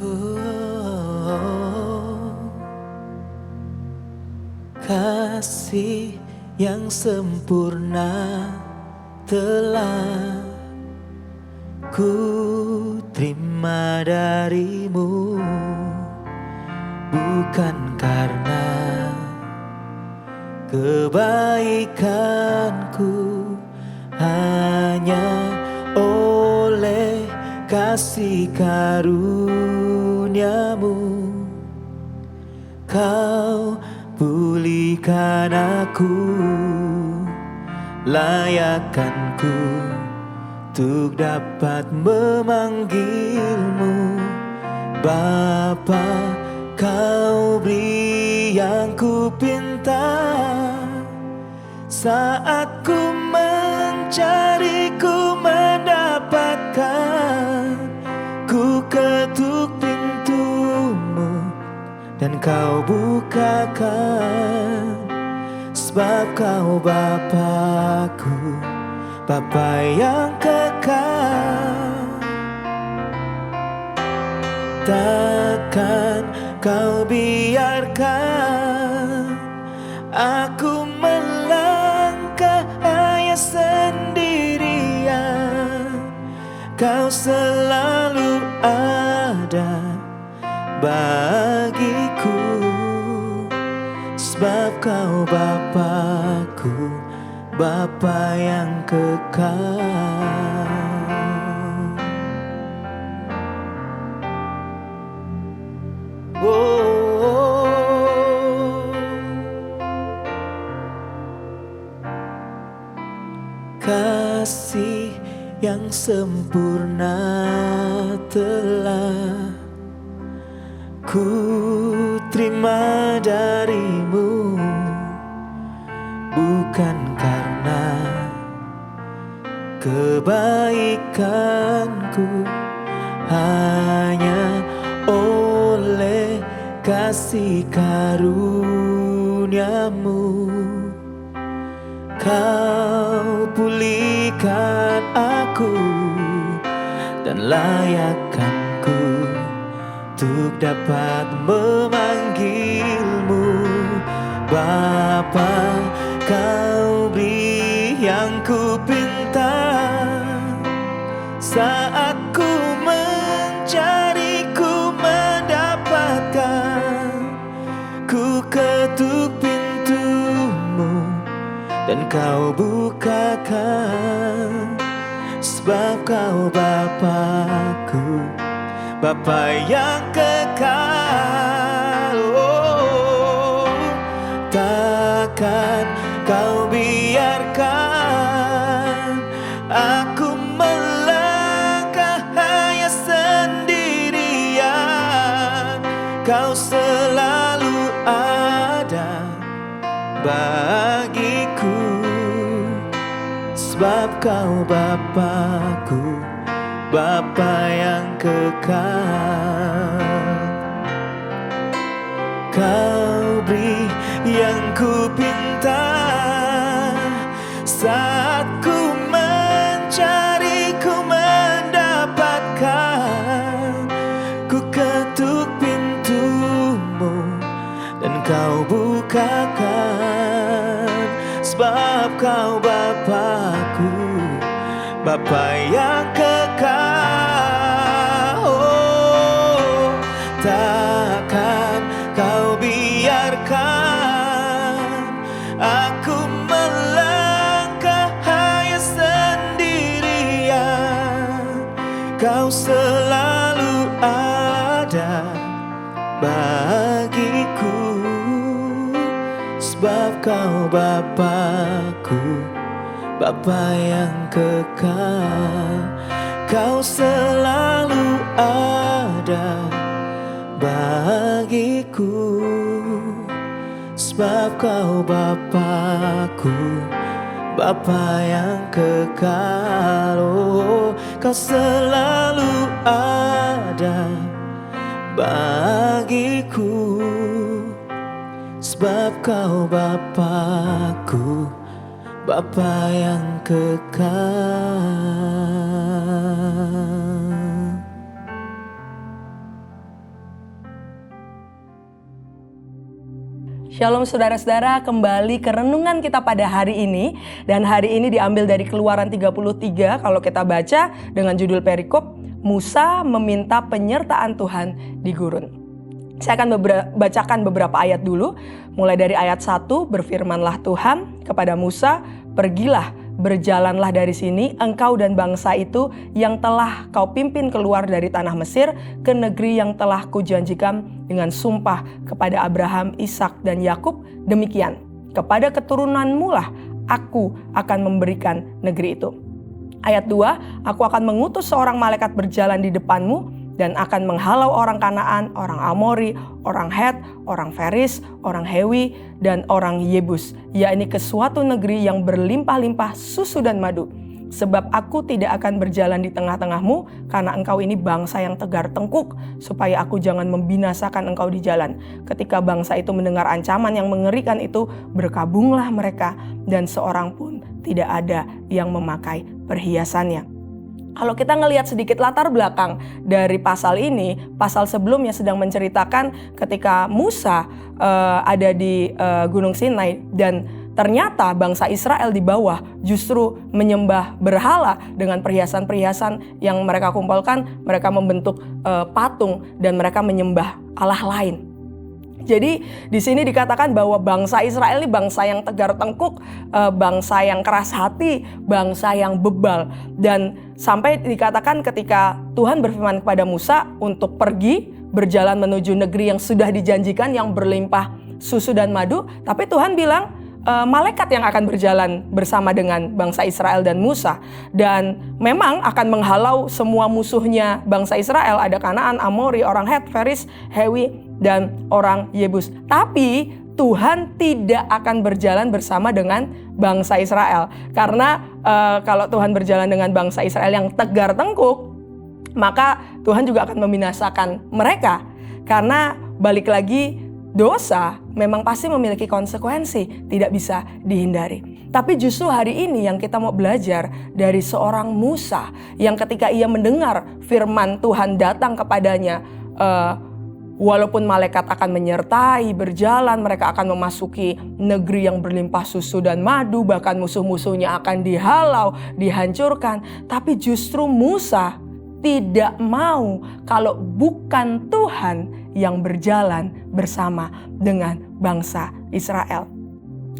Oh, kasih yang sempurna telah ku terima darimu, bukan karena kebaikanku, hanya oleh kasih karuniamu. Kau pulihkan aku, layakkanku untuk dapat memanggilmu Bapa. Kau beri yang ku pinta, saat ku mencari, ku mendapatkan. Ku ketuk pintumu dan kau bukakan, sebab kau Bapakku, Bapa yang kekal. Takkan kau biarkan aku melangkah hanya sendirian. Kau selalu ada bagiku, sebab kau Bapakku, Bapa yang kekal. Kasih yang sempurna telah ku terima darimu, bukan karena kebaikanku, hanya oleh kasih karuniamu. Kau pulihkan aku dan layakkanku untuk dapat memanggilmu Bapa. Kau beri yang ku pinta, saat ku mencari, ku mendapatkan. Ku ketuk pintumu dan kau bukakan, sebab kau Bapakku, Bapa yang kekal. Oh, takkan kau biarkan aku melangkah hanya sendirian. Kau selalu ada bagiku, sebab kau Bapakku, Bapa yang kekal. Kau beri yang ku pinta, saat ku mencari, ku mendapatkan. Ku ketuk pintumu dan kau bukakan, sebab kau Bapakku, Bapa yang kekal. Oh, takkan kau biarkan aku melangkah hanya sendirian. Kau selalu ada bagiku, sebab kau Bapakku, Bapa yang kekal. Kau selalu ada bagiku, sebab kau Bapakku, Bapa yang kekal. Oh, kau selalu ada bagiku, sebab kau Bapakku, Bapa yang kekal. Shalom saudara-saudara, kembali ke renungan kita pada hari ini. Dan hari ini diambil dari Keluaran 33 kalau kita baca dengan judul perikop, Musa meminta penyertaan Tuhan di gurun. Saya akan bacakan beberapa ayat dulu. Mulai dari ayat 1, berfirmanlah Tuhan kepada Musa, pergilah, berjalanlah dari sini, engkau dan bangsa itu yang telah kau pimpin keluar dari tanah Mesir ke negeri yang telah kujanjikan dengan sumpah kepada Abraham, Ishak dan Yakub. Demikian, kepada keturunanmu lah aku akan memberikan negeri itu. Ayat 2, aku akan mengutus seorang malaikat berjalan di depanmu dan akan menghalau orang Kanaan, orang Amori, orang Het, orang Feris, orang Hewi, dan orang Yebus, yakni ke suatu negeri yang berlimpah-limpah susu dan madu. Sebab aku tidak akan berjalan di tengah-tengahmu, karena engkau ini bangsa yang tegar tengkuk, supaya aku jangan membinasakan engkau di jalan. Ketika bangsa itu mendengar ancaman yang mengerikan itu, berkabunglah mereka, dan seorang pun tidak ada yang memakai perhiasannya. Kalau kita ngelihat sedikit latar belakang dari pasal ini, pasal sebelumnya sedang menceritakan ketika Musa ada di Gunung Sinai dan ternyata bangsa Israel di bawah justru menyembah berhala dengan perhiasan-perhiasan yang mereka kumpulkan, mereka membentuk patung dan mereka menyembah Allah lain. Jadi di sini dikatakan bahwa bangsa Israel ini bangsa yang tegar tengkuk, bangsa yang keras hati, bangsa yang bebal. Dan sampai dikatakan ketika Tuhan berfirman kepada Musa untuk pergi berjalan menuju negeri yang sudah dijanjikan yang berlimpah susu dan madu, tapi Tuhan bilang malaikat yang akan berjalan bersama dengan bangsa Israel dan Musa. Dan memang akan menghalau semua musuhnya bangsa Israel. Ada Kanaan, Amori, orang Het, Feris, Hewi, dan orang Yebus. Tapi Tuhan tidak akan berjalan bersama dengan bangsa Israel. Karena kalau Tuhan berjalan dengan bangsa Israel yang tegar tengkuk, maka Tuhan juga akan membinasakan mereka. Karena balik lagi, dosa memang pasti memiliki konsekuensi, tidak bisa dihindari. Tapi justru hari ini yang kita mau belajar dari seorang Musa yang ketika ia mendengar firman Tuhan datang kepadanya, walaupun malaikat akan menyertai, berjalan, mereka akan memasuki negeri yang berlimpah susu dan madu, bahkan musuh-musuhnya akan dihalau, dihancurkan. Tapi justru Musa tidak mau kalau bukan Tuhan yang berjalan bersama dengan bangsa Israel.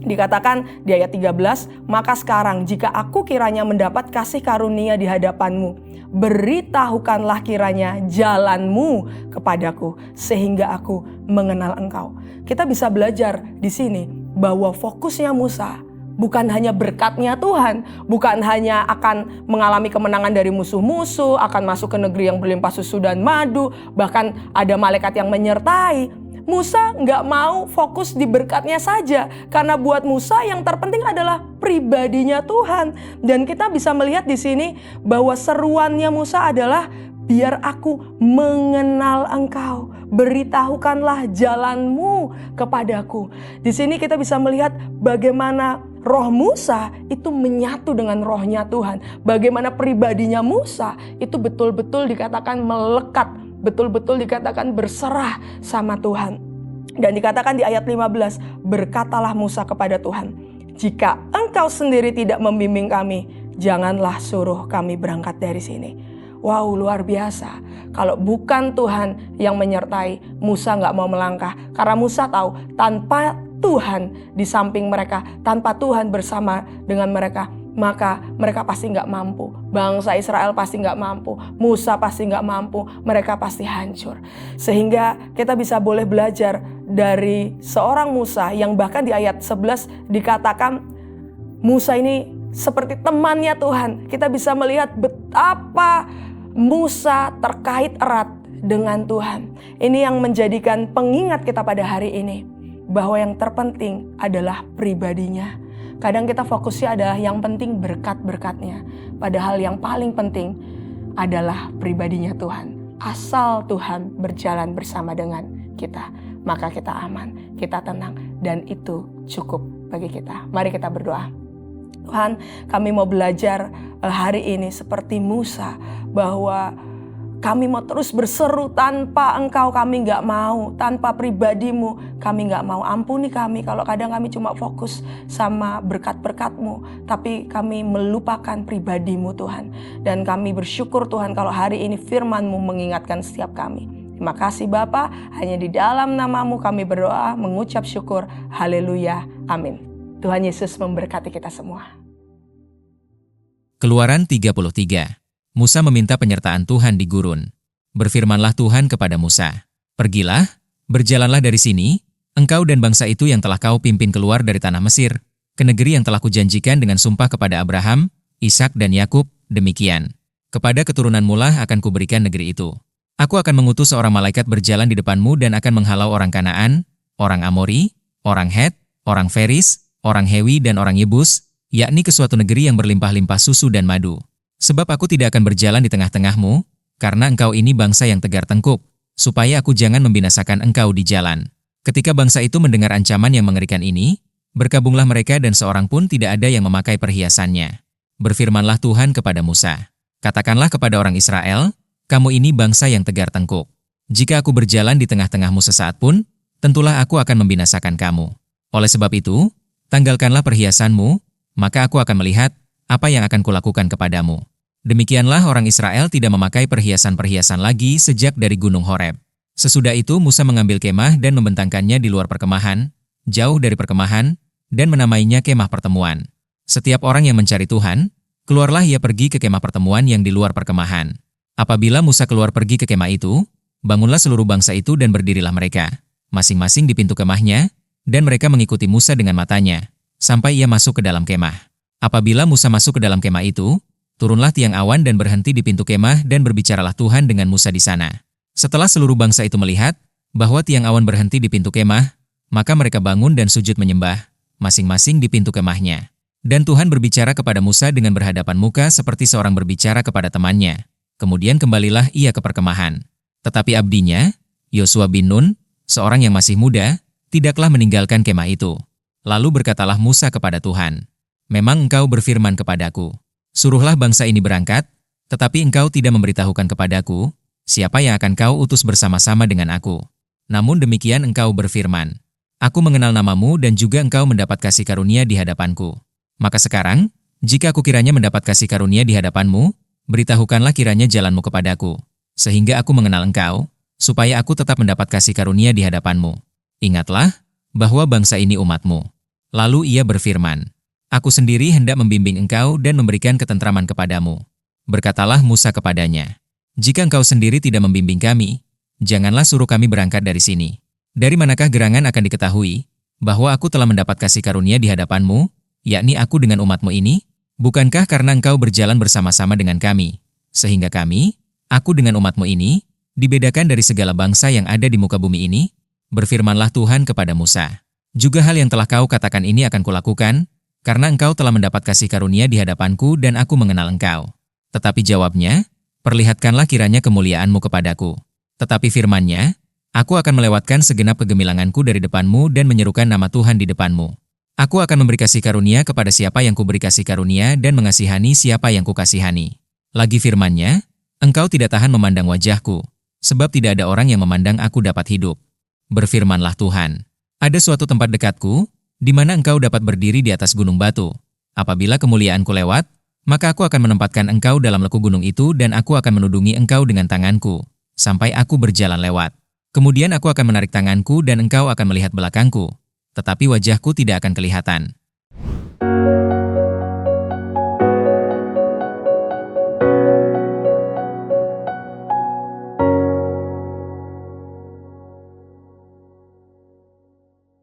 Dikatakan di ayat 13, maka sekarang jika aku kiranya mendapat kasih karunia di hadapanmu, beritahukanlah kiranya jalanmu kepadaku sehingga aku mengenal engkau. Kita bisa belajar di sini bahwa fokusnya Musa bukan hanya berkatnya Tuhan, bukan hanya akan mengalami kemenangan dari musuh-musuh, akan masuk ke negeri yang berlimpah susu dan madu, bahkan ada malaikat yang menyertai. Musa nggak mau fokus di berkatnya saja, karena buat Musa yang terpenting adalah pribadinya Tuhan. Dan kita bisa melihat di sini bahwa seruannya Musa adalah, biar aku mengenal engkau, beritahukanlah jalanmu kepadaku. Di sini kita bisa melihat bagaimana roh Musa itu menyatu dengan rohnya Tuhan. Bagaimana pribadinya Musa itu betul-betul dikatakan melekat, betul-betul dikatakan berserah sama Tuhan. Dan dikatakan di ayat 15, berkatalah Musa kepada Tuhan, jika engkau sendiri tidak membimbing kami, janganlah suruh kami berangkat dari sini. Wow, luar biasa. Kalau bukan Tuhan yang menyertai, Musa gak mau melangkah. Karena Musa tahu tanpa Tuhan di samping mereka, tanpa Tuhan bersama dengan mereka, maka mereka pasti gak mampu. Bangsa Israel pasti gak mampu. Musa pasti gak mampu. Mereka pasti hancur. Sehingga kita bisa boleh belajar dari seorang Musa yang bahkan di ayat 11 dikatakan Musa ini seperti temannya Tuhan. Kita bisa melihat betapa Musa terkait erat dengan Tuhan. Ini yang menjadikan pengingat kita pada hari ini, bahwa yang terpenting adalah pribadinya. Kadang kita fokusnya adalah yang penting berkat-berkatnya, padahal yang paling penting adalah pribadinya Tuhan. Asal Tuhan berjalan bersama dengan kita, maka kita aman, kita tenang, dan itu cukup bagi kita. Mari kita berdoa. Tuhan, kami mau belajar hari ini seperti Musa, bahwa Kami mau terus berseru, tanpa Engkau kami nggak mau, tanpa pribadimu kami nggak mau. Ampuni kami kalau kadang kami cuma fokus sama berkat-berkat-Mu, tapi kami melupakan pribadimu Tuhan. Dan kami bersyukur Tuhan kalau hari ini firman-Mu mengingatkan setiap kami. Terima kasih Bapa, hanya di dalam nama-Mu kami berdoa, mengucap syukur. Haleluya, amin. Tuhan Yesus memberkati kita semua. Keluaran 33. Musa meminta penyertaan Tuhan di gurun. Berfirmanlah Tuhan kepada Musa, "Pergilah, berjalanlah dari sini, engkau dan bangsa itu yang telah kau pimpin keluar dari tanah Mesir, ke negeri yang telah kujanjikan dengan sumpah kepada Abraham, Ishak dan Yakub, demikian. Kepada keturunanmu lah akan kuberikan negeri itu. Aku akan mengutus seorang malaikat berjalan di depanmu dan akan menghalau orang Kanaan, orang Amori, orang Het, orang Feris, orang Hewi dan orang Yebus, yakni ke suatu negeri yang berlimpah-limpah susu dan madu. Sebab aku tidak akan berjalan di tengah-tengahmu, karena engkau ini bangsa yang tegar tengkuk, supaya aku jangan membinasakan engkau di jalan." Ketika bangsa itu mendengar ancaman yang mengerikan ini, berkabunglah mereka dan seorang pun tidak ada yang memakai perhiasannya. Berfirmanlah Tuhan kepada Musa, "Katakanlah kepada orang Israel, kamu ini bangsa yang tegar tengkuk. Jika aku berjalan di tengah-tengahmu sesaat pun, tentulah aku akan membinasakan kamu. Oleh sebab itu, tanggalkanlah perhiasanmu, maka aku akan melihat apa yang akan kulakukan kepadamu." Demikianlah orang Israel tidak memakai perhiasan-perhiasan lagi sejak dari Gunung Horeb. Sesudah itu Musa mengambil kemah dan membentangkannya di luar perkemahan, jauh dari perkemahan, dan menamainya kemah pertemuan. Setiap orang yang mencari Tuhan, keluarlah ia pergi ke kemah pertemuan yang di luar perkemahan. Apabila Musa keluar pergi ke kemah itu, bangunlah seluruh bangsa itu dan berdirilah mereka, masing-masing di pintu kemahnya, dan mereka mengikuti Musa dengan matanya, sampai ia masuk ke dalam kemah. Apabila Musa masuk ke dalam kemah itu, turunlah tiang awan dan berhenti di pintu kemah dan berbicaralah Tuhan dengan Musa di sana. Setelah seluruh bangsa itu melihat bahwa tiang awan berhenti di pintu kemah, maka mereka bangun dan sujud menyembah, masing-masing di pintu kemahnya. Dan Tuhan berbicara kepada Musa dengan berhadapan muka seperti seorang berbicara kepada temannya. Kemudian kembalilah ia ke perkemahan. Tetapi abdinya, Yosua bin Nun, seorang yang masih muda, tidaklah meninggalkan kemah itu. Lalu berkatalah Musa kepada Tuhan, "Memang engkau berfirman kepadaku, suruhlah bangsa ini berangkat, tetapi engkau tidak memberitahukan kepadaku, siapa yang akan kau utus bersama-sama dengan aku. Namun demikian engkau berfirman, aku mengenal namamu dan juga engkau mendapat kasih karunia di hadapanku. Maka sekarang, jika aku kiranya mendapat kasih karunia di hadapanmu, beritahukanlah kiranya jalanmu kepadaku, sehingga aku mengenal engkau, supaya aku tetap mendapat kasih karunia di hadapanmu. Ingatlah, bahwa bangsa ini umatmu." Lalu ia berfirman, "Aku sendiri hendak membimbing engkau dan memberikan ketentraman kepadamu." Berkatalah Musa kepadanya, "Jika engkau sendiri tidak membimbing kami, janganlah suruh kami berangkat dari sini. Dari manakah gerangan akan diketahui bahwa aku telah mendapat kasih karunia di hadapanmu, yakni aku dengan umatmu ini? Bukankah karena engkau berjalan bersama-sama dengan kami, sehingga kami, aku dengan umatmu ini, dibedakan dari segala bangsa yang ada di muka bumi ini?" Berfirmanlah Tuhan kepada Musa, "Juga hal yang telah kau katakan ini akan kulakukan, karena engkau telah mendapat kasih karunia di hadapanku dan aku mengenal engkau." Tetapi jawabnya, "Perlihatkanlah kiranya kemuliaanmu kepadaku." Tetapi firman-Nya, "Aku akan melewatkan segenap kegemilanganku dari depanmu dan menyerukan nama Tuhan di depanmu. Aku akan memberi kasih karunia kepada siapa yang kuberi kasih karunia dan mengasihani siapa yang kukasihani." Lagi firman-Nya, "Engkau tidak tahan memandang wajahku, sebab tidak ada orang yang memandang aku dapat hidup." Berfirmanlah Tuhan, "Ada suatu tempat dekatku, di mana engkau dapat berdiri di atas gunung batu. Apabila kemuliaanku lewat, maka aku akan menempatkan engkau dalam leku gunung itu dan aku akan menudungi engkau dengan tanganku, sampai aku berjalan lewat. Kemudian aku akan menarik tanganku dan engkau akan melihat belakangku, tetapi wajahku tidak akan kelihatan."